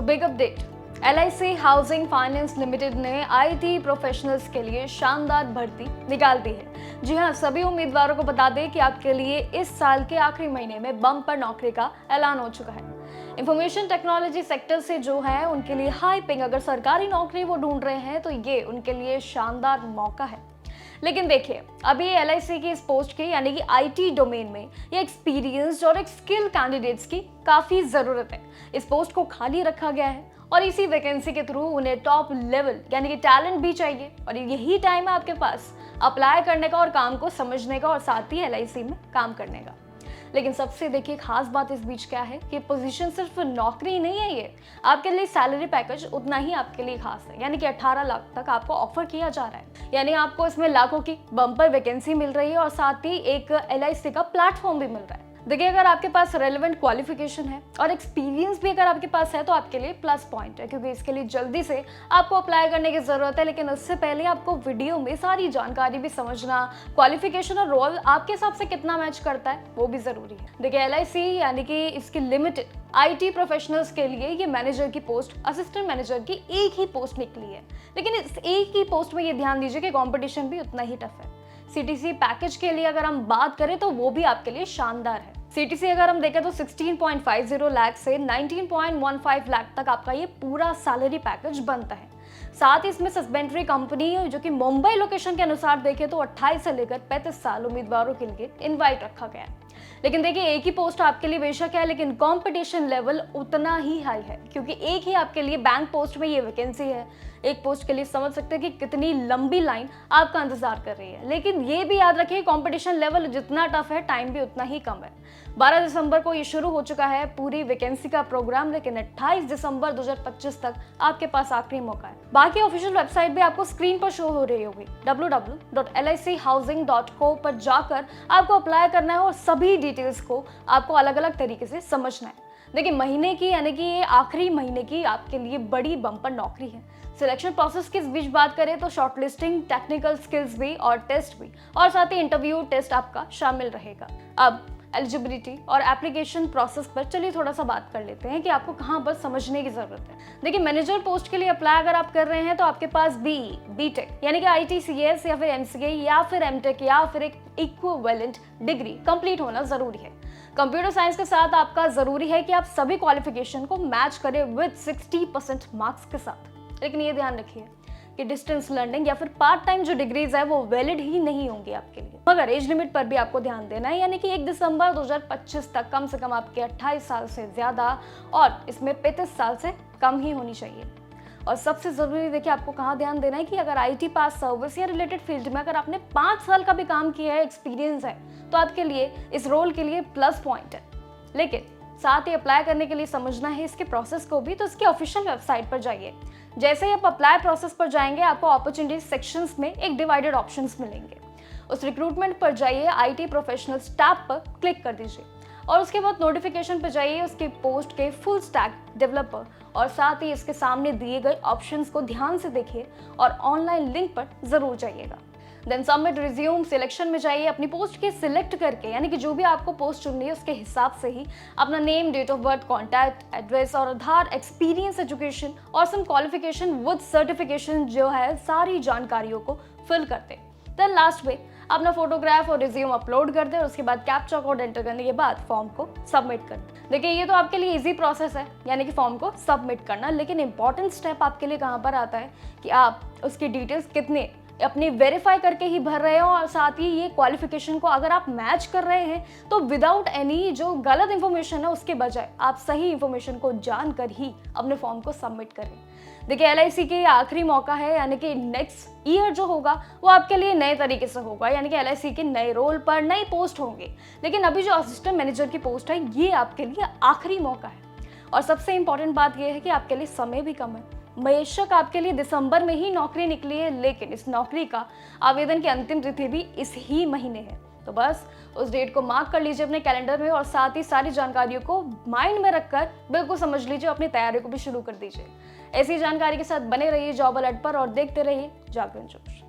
Big update, LIC housing finance limited ने IT professionals के लिए शानदार भर्ती निकाल दी है। जी हाँ, सभी उम्मीदवारों को बता दें कि आपके लिए इस साल के आखिरी महीने में बम्पर नौकरी का ऐलान हो चुका है। इंफॉर्मेशन टेक्नोलॉजी सेक्टर से जो है उनके लिए हाई पिंग अगर सरकारी नौकरी वो ढूंढ रहे हैं तो ये उनके लिए शानदार मौका है। लेकिन देखिए, अभी LIC की इस पोस्ट की यानी कि IT डोमेन में ये एक्सपीरियंस्ड और एक स्किल कैंडिडेट्स की काफी जरूरत है। इस पोस्ट को खाली रखा गया है और इसी वैकेंसी के थ्रू उन्हें टॉप लेवल यानी कि टैलेंट भी चाहिए और यही टाइम है आपके पास अप्लाई करने का और काम को समझने का और साथ ही LIC में काम करने का। लेकिन सबसे देखिए खास बात इस बीच क्या है कि पोजीशन सिर्फ नौकरी नहीं है, ये आपके लिए सैलरी पैकेज उतना ही आपके लिए खास है, यानी कि 18 लाख तक आपको ऑफर किया जा रहा है। यानी आपको इसमें लाखों की बम्पर वैकेंसी मिल रही है और साथ ही एक LIC का प्लेटफॉर्म भी मिल रहा है। देखिए, अगर आपके पास रेलेवेंट क्वालिफिकेशन है और एक्सपीरियंस भी अगर आपके पास है तो आपके लिए प्लस पॉइंट है, क्योंकि इसके लिए जल्दी से आपको अप्लाई करने की जरूरत है। लेकिन उससे पहले आपको वीडियो में सारी जानकारी भी समझना, क्वालिफिकेशन और रोल आपके हिसाब से कितना मैच करता है वो भी जरूरी है। देखिए, LIC यानी कि इसकी लिमिटेड IT प्रोफेशनल्स के लिए ये मैनेजर की पोस्ट, असिस्टेंट मैनेजर की एक ही पोस्ट निकली है। लेकिन इस एक ही पोस्ट में ये ध्यान दीजिए कि कंपटीशन भी उतना ही टफ है। CTC पैकेज के लिए अगर हम बात करें तो वो भी आपके लिए शानदार है। CTC अगर हम देखें तो 16.50 लाख से 19.15 लाख तक आपका ये पूरा सैलरी पैकेज बनता है। साथ ही इसमें सस्पेंडरी कंपनी जो कि मुंबई लोकेशन के अनुसार देखें तो 28 से लेकर 35 साल उम्मीदवारों के लिए इनवाइट रखा गया है। लेकिन देखिए, एक ही पोस्ट आपके लिए बेशक है लेकिन कंपटीशन लेवल उतना ही हाई है, क्योंकि एक ही आपके लिए बैंक पोस्ट में ये वैकेंसी है। एक पोस्ट के लिए समझ सकते हैं कि कितनी लंबी लाइन आपका इंतजार कर रही है। लेकिन ये भी याद रखिए, कंपटीशन लेवल जितना टफ है टाइम भी उतना ही कम है। 12 दिसंबर को ये शुरू हो चुका है पूरी वैकेंसी का प्रोग्राम, लेकिन 28 दिसंबर 2025 तक आपके पास आखिरी मौका है। बाकी ऑफिशियल वेबसाइट भी आपको स्क्रीन पर शो हो रही होगी। www.lichousing.co पर जाकर आपको अप्लाई करना है और सभी डिटेल्स को आपको अलग अलग तरीके से समझना है। देखिए, महीने की यानी कि ये आखिरी महीने की आपके लिए बड़ी बम्पर नौकरी है। सिलेक्शन प्रोसेस की इस बीच बात करें तो शॉर्टलिस्टिंग, टेक्निकल स्किल्स भी और टेस्ट भी और साथ ही इंटरव्यू टेस्ट आपका शामिल रहेगा। अब एलिजिबिलिटी और एप्लीकेशन प्रोसेस पर चलिए थोड़ा सा बात कर लेते हैं कि आपको कहाँ पर समझने की जरूरत है। देखिए, मैनेजर पोस्ट के लिए अप्लाई अगर आप कर रहे हैं तो आपके पास BE, BTech यानी कि ITCS या फिर MCA या फिर MTech या फिर एक इक्विवेलेंट डिग्री कंप्लीट होना जरूरी है। कंप्यूटर साइंस के साथ आपका जरूरी है कि आप सभी क्वालिफिकेशन को मैच करें विद 60% मार्क्स के साथ। लेकिन ये ध्यान रखिए कि डिस्टेंस लर्निंग या फिर पार्ट टाइम जो डिग्रीज है वो वैलिड ही नहीं होंगी आपके लिए। मगर एज लिमिट पर भी आपको ध्यान देना है, यानी कि 1 दिसंबर 2025 तक कम से कम आपके 28 साल से ज्यादा और इसमें 35 साल से कम ही होनी चाहिए। और सबसे जरूरी देखिए, आपको कहाँ ध्यान देना है कि अगर IT पास, सर्विस या रिलेटेड फील्ड में अगर आपने 5 साल का भी काम किया है, एक्सपीरियंस है, तो आपके लिए इस रोल के लिए प्लस पॉइंट है। लेकिन साथ ही अप्लाई करने के लिए समझना है इसके प्रोसेस को भी, तो इसकी ऑफिशियल वेबसाइट पर जाइए। जैसे ही आप अप्लाई प्रोसेस पर जाएंगे आपको अपॉर्चुनिटी सेक्शंस में एक डिवाइडेड ऑप्शंस मिलेंगे। उस रिक्रूटमेंट पर जाइए, IT प्रोफेशनल्स टैब पर क्लिक कर दीजिए और उसके बाद नोटिफिकेशन पर जाइए उसकी पोस्ट के फुल स्टैक डेवलपर और साथ ही इसके सामने दिए गए ऑप्शंस को ध्यान से देखिए और ऑनलाइन लिंक पर जरूर जाइएगा। देन सबमिट रिज्यूम सिलेक्शन में जाइए, अपनी पोस्ट के सिलेक्ट करके यानी कि जो भी आपको पोस्ट चुननी है उसके हिसाब से ही अपना name, date of birth, contact address और आधार, एक्सपीरियंस, एजुकेशन और सम क्वालिफिकेशन विद सर्टिफिकेशन जो है सारी जानकारियों को फिल करते। देन लास्ट में अपना फोटोग्राफ और रिज्यूम अपलोड कर दे और उसके बाद कैप्चा कोड एंटर करने के बाद फॉर्म को सबमिट कर दे। देखिए, ये तो आपके लिए इजी प्रोसेस है यानी कि फॉर्म को सबमिट करना, लेकिन इंपॉर्टेंट स्टेप आपके लिए कहाँ पर आता है कि आप उसकी डिटेल्स कितने अपनी वेरीफाई करके ही भर रहे हो और साथ ही ये क्वालिफिकेशन को अगर आप मैच कर रहे हैं तो विदाउट एनी जो गलत इंफॉर्मेशन है उसके बजाय आप सही इंफॉर्मेशन को जानकर ही अपने फॉर्म को सबमिट करें। देखिए, LIC के आखिरी मौका है, यानी कि नेक्स्ट ईयर जो होगा वो आपके लिए नए तरीके से होगा, यानी कि LIC के नए रोल पर नई पोस्ट होंगे। लेकिन अभी जो असिस्टेंट मैनेजर की पोस्ट है ये आपके लिए आखिरी मौका है। और सबसे इंपॉर्टेंट बात यह है कि आपके लिए समय भी कम है। बेशक आपके लिए दिसंबर में ही नौकरी निकली है, लेकिन इस नौकरी का आवेदन की अंतिम तिथि भी इस ही महीने है। तो बस उस डेट को मार्क कर लीजिए अपने कैलेंडर में और साथ ही सारी जानकारियों को माइंड में रखकर बिल्कुल समझ लीजिए, अपनी तैयारी को भी शुरू कर दीजिए। ऐसी जानकारी के साथ बने रहिए जॉब अलर्ट पर और देखते रहिए जागरण जोश।